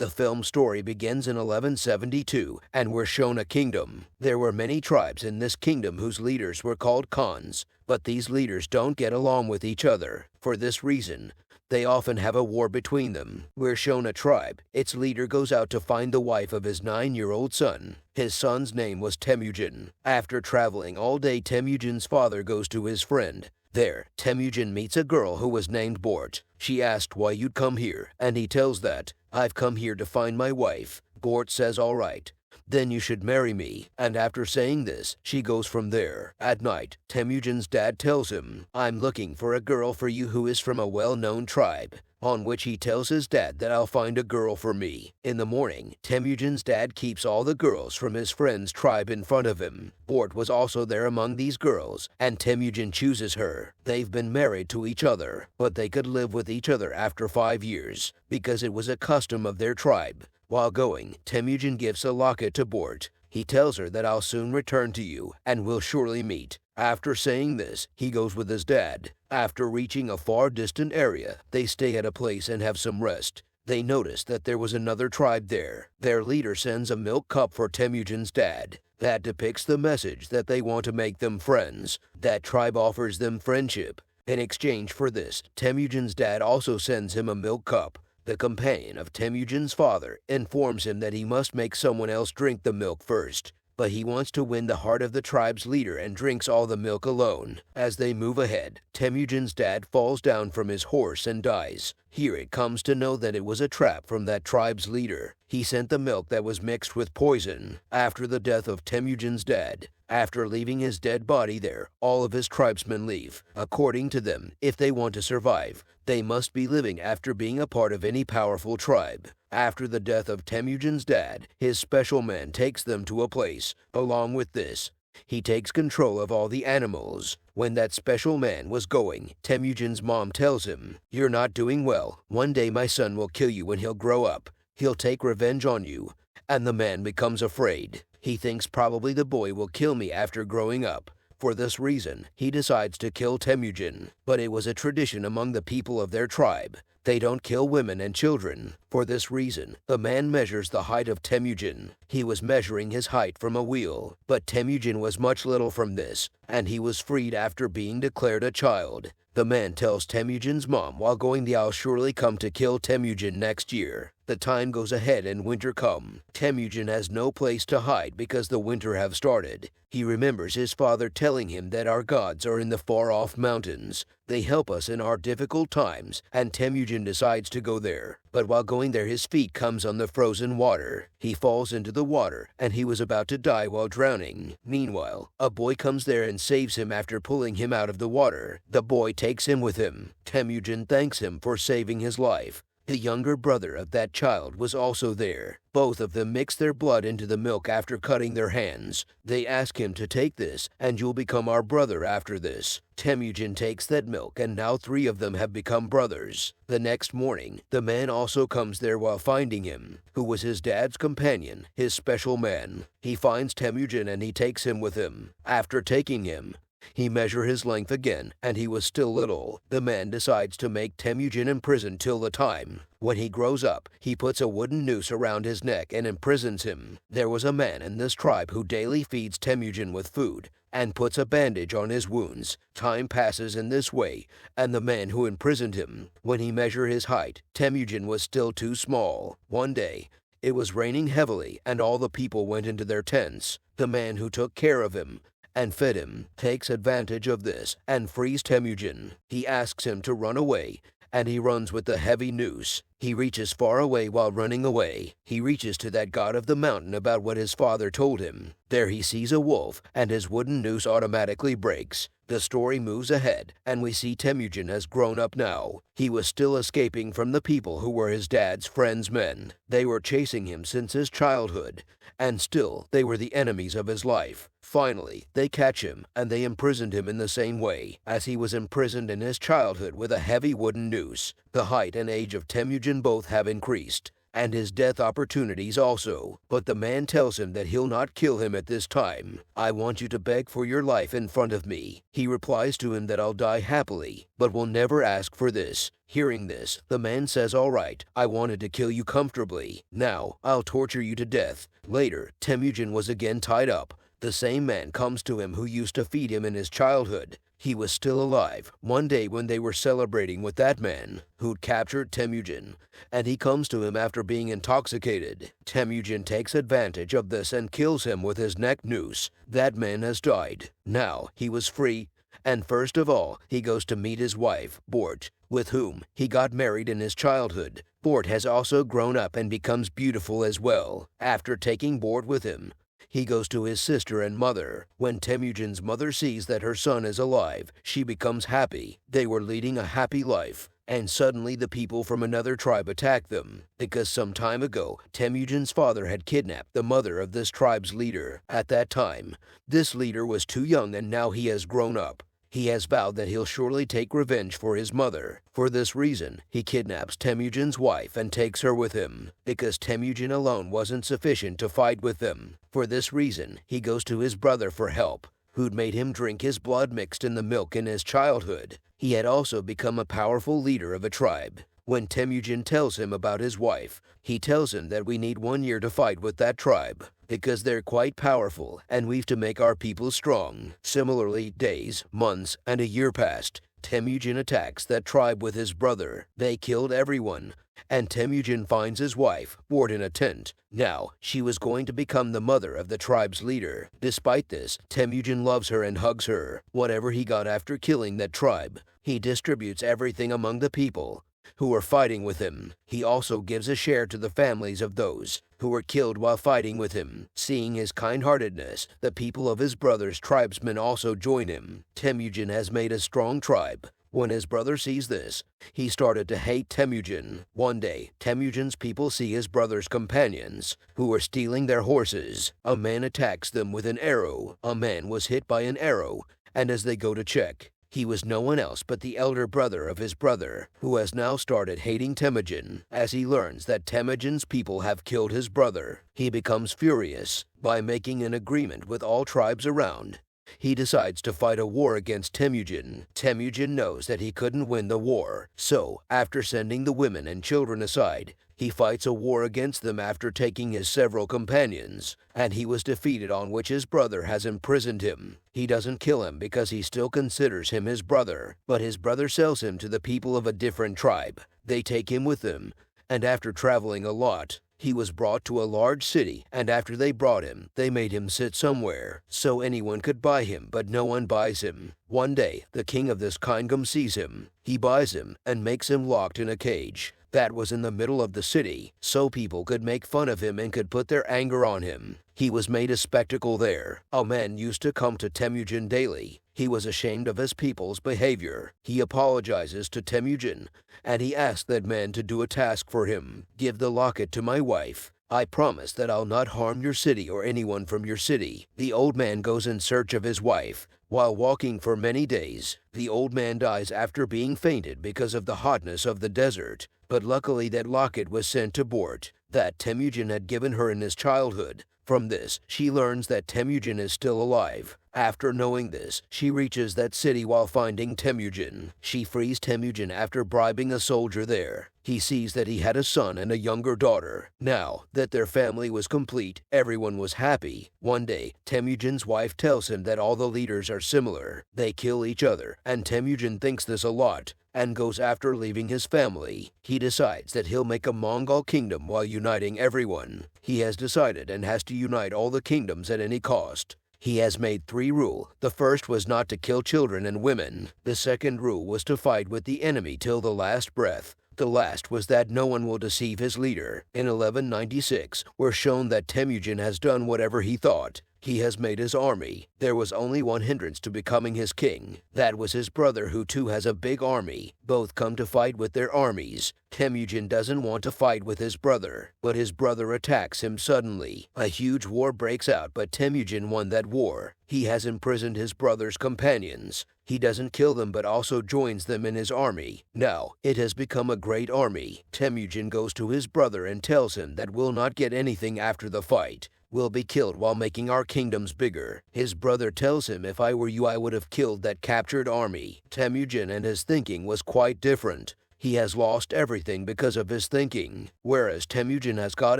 The film story begins in 1172, and we're shown a kingdom. There were many tribes in this kingdom whose leaders were called Khans, but these leaders don't get along with each other. For this reason, they often have a war between them. We're shown a tribe. Its leader goes out to find the wife of his 9-year-old son. His son's name was Temujin. After traveling all day, Temujin's father goes to his friend. There, Temujin meets a girl who was named Bort. She asked why you'd come here, and he tells that, "I've come here to find my wife." Bort says, "All right, then you should marry me." And after saying this, she goes from there. At night, Temujin's dad tells him, "I'm looking for a girl for you who is from a well-known tribe." On which he tells his dad that I'll find a girl for me. In the morning, Temujin's dad keeps all the girls from his friend's tribe in front of him. Bort was also there among these girls, and Temujin chooses her. They've been married to each other, but they could live with each other after 5 years, because it was a custom of their tribe. While going, Temujin gives a locket to Bort. He tells her that I'll soon return to you, and we'll surely meet. After saying this, he goes with his dad. After reaching a far distant area, they stay at a place and have some rest. They notice that there was another tribe there. Their leader sends a milk cup for Temujin's dad. That depicts the message that they want to make them friends. That tribe offers them friendship. In exchange for this, Temujin's dad also sends him a milk cup. The companion of Temujin's father informs him that he must make someone else drink the milk first, but he wants to win the heart of the tribe's leader and drinks all the milk alone. As they move ahead, Temujin's dad falls down from his horse and dies. Here it comes to know that it was a trap from that tribe's leader. He sent the milk that was mixed with poison. After the death of Temujin's dad, after leaving his dead body there, all of his tribesmen leave. According to them, if they want to survive, they must be living after being a part of any powerful tribe. After the death of Temujin's dad, his special man takes them to a place. Along with this, he takes control of all the animals. When that special man was going, Temujin's mom tells him, "You're not doing well. One day my son will kill you when he'll grow up. He'll take revenge on you." And the man becomes afraid. He thinks probably the boy will kill me after growing up. For this reason, he decides to kill Temujin. But it was a tradition among the people of their tribe. They don't kill women and children. For this reason, the man measures the height of Temujin. He was measuring his height from a wheel, but Temujin was much little from this, and he was freed after being declared a child. The man tells Temujin's mom while going, "I'll surely come to kill Temujin next year." The time goes ahead and winter come. Temujin has no place to hide because the winter have started. He remembers his father telling him that our gods are in the far-off mountains. They help us in our difficult times, and Temujin decides to go there. But while going there, his feet comes on the frozen water. He falls into the water, and he was about to die while drowning. Meanwhile, a boy comes there and saves him after pulling him out of the water. The boy takes him with him. Temujin thanks him for saving his life. The younger brother of that child was also there. Both of them mix their blood into the milk after cutting their hands. They ask him to take this, and you'll become our brother after this. Temujin takes that milk, and now 3 of them have become brothers. The next morning, the man also comes there while finding him, who was his dad's companion, his special man. He finds Temujin and he takes him with him. After taking him, he measures his length again, and he was still little. The man decides to make Temujin imprison till the time. When he grows up, he puts a wooden noose around his neck and imprisons him. There was a man in this tribe who daily feeds Temujin with food and puts a bandage on his wounds. Time passes in this way, and the man who imprisoned him, when he measured his height, Temujin was still too small. One day, it was raining heavily, and all the people went into their tents. The man who took care of him and fed him takes advantage of this and frees Temujin. He asks him to run away, and he runs with the heavy noose. He reaches far away while running away. He reaches to that god of the mountain about what his father told him. There he sees a wolf, and his wooden noose automatically breaks. The story moves ahead, and we see Temujin has grown up now. He was still escaping from the people who were his dad's friends' men. They were chasing him since his childhood, and still they were the enemies of his life. Finally, they catch him, and they imprisoned him in the same way, as he was imprisoned in his childhood with a heavy wooden noose. The height and age of Temujin both have increased. and his death opportunities also. But the man tells him that he'll not kill him at this time. "I want you to beg for your life in front of me." He replies to him that I'll die happily, but will never ask for this. Hearing this, the man says, "All right, I wanted to kill you comfortably. Now, I'll torture you to death." Later, Temujin was again tied up. The same man comes to him who used to feed him in his childhood. He was still alive one day when they were celebrating with that man who'd captured Temujin, and he comes to him after being intoxicated. Temujin takes advantage of this and kills him with his neck noose. That man has died. Now he was free, and first of all, he goes to meet his wife, Bort, with whom he got married in his childhood. Bort has also grown up and becomes beautiful as well. After taking Bort with him, he goes to his sister and mother. When Temujin's mother sees that her son is alive, she becomes happy. They were leading a happy life, and suddenly the people from another tribe attack them, because some time ago, Temujin's father had kidnapped the mother of this tribe's leader. At that time, this leader was too young and now he has grown up. He has vowed that he'll surely take revenge for his mother. For this reason, he kidnaps Temujin's wife and takes her with him, because Temujin alone wasn't sufficient to fight with them. For this reason, he goes to his brother for help, who'd made him drink his blood mixed in the milk in his childhood. He had also become a powerful leader of a tribe. When Temujin tells him about his wife, he tells him that we need 1 year to fight with that tribe, because they're quite powerful and we've to make our people strong. Similarly, days, months, and a year passed. Temujin attacks that tribe with his brother. They killed everyone, and Temujin finds his wife, Bort, in a tent. Now, she was going to become the mother of the tribe's leader. Despite this, Temujin loves her and hugs her. Whatever he got after killing that tribe, he distributes everything among the people who are fighting with him. He also gives a share to the families of those who were killed while fighting with him. Seeing his kind-heartedness, the people of his brother's tribesmen also join him. Temujin has made a strong tribe. When his brother sees this, he started to hate Temujin. One day, Temujin's people see his brother's companions, who were stealing their horses. A man attacks them with an arrow. A man was hit by an arrow, and as they go to check, he was no one else but the elder brother of his brother, who has now started hating Temujin. As he learns that Temujin's people have killed his brother, he becomes furious. By making an agreement with all tribes around, he decides to fight a war against Temujin. Temujin knows that he couldn't win the war, so after sending the women and children aside, he fights a war against them after taking his several companions, and he was defeated, on which his brother has imprisoned him. He doesn't kill him because he still considers him his brother, but his brother sells him to the people of a different tribe. They take him with them, and after traveling a lot, he was brought to a large city, and after they brought him, they made him sit somewhere, so anyone could buy him, but no one buys him. One day, the king of this kingdom sees him. He buys him and makes him locked in a cage that was in the middle of the city, so people could make fun of him and could put their anger on him. He was made a spectacle there. A man used to come to Temujin daily. He was ashamed of his people's behavior. He apologizes to Temujin, and he asks that man to do a task for him. "Give the locket to my wife. I promise that I'll not harm your city or anyone from your city." The old man goes in search of his wife. While walking for many days, the old man dies after being fainted because of the hotness of the desert. But luckily that locket was sent to Bort, that Temujin had given her in his childhood. From this, she learns that Temujin is still alive. After knowing this, she reaches that city while finding Temujin. She frees Temujin after bribing a soldier there. He sees that he had a son and a younger daughter. Now that their family was complete, everyone was happy. One day, Temujin's wife tells him that all the leaders are similar. They kill each other, and Temujin thinks this a lot, and goes after leaving his family. He decides that he'll make a Mongol kingdom while uniting everyone. He has decided and has to unite all the kingdoms at any cost. He has made 3 rules. The first was not to kill children and women. The second rule was to fight with the enemy till the last breath. The last was that no one will deceive his leader. In 1196, we're shown that Temujin has done whatever he thought. He has made his army. There was only one hindrance to becoming his king. That was his brother, who too has a big army. Both come to fight with their armies. Temujin doesn't want to fight with his brother, but his brother attacks him suddenly. A huge war breaks out, but Temujin won that war. He has imprisoned his brother's companions. He doesn't kill them but also joins them in his army. Now, it has become a great army. Temujin goes to his brother and tells him that we'll not get anything after the fight. We'll be killed while making our kingdoms bigger. His brother tells him, if I were you I would have killed that captured army. Temujin and his thinking was quite different. He has lost everything because of his thinking, whereas Temujin has got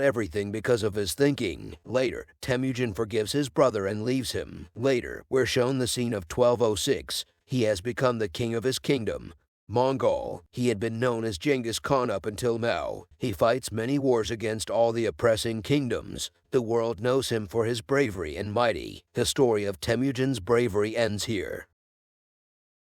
everything because of his thinking. Later, Temujin forgives his brother and leaves him. Later, we're shown the scene of 1206. He has become the king of his kingdom, Mongol. He had been known as Genghis Khan up until now. He fights many wars against all the oppressing kingdoms. The world knows him for his bravery and mighty. The story of Temujin's bravery ends here.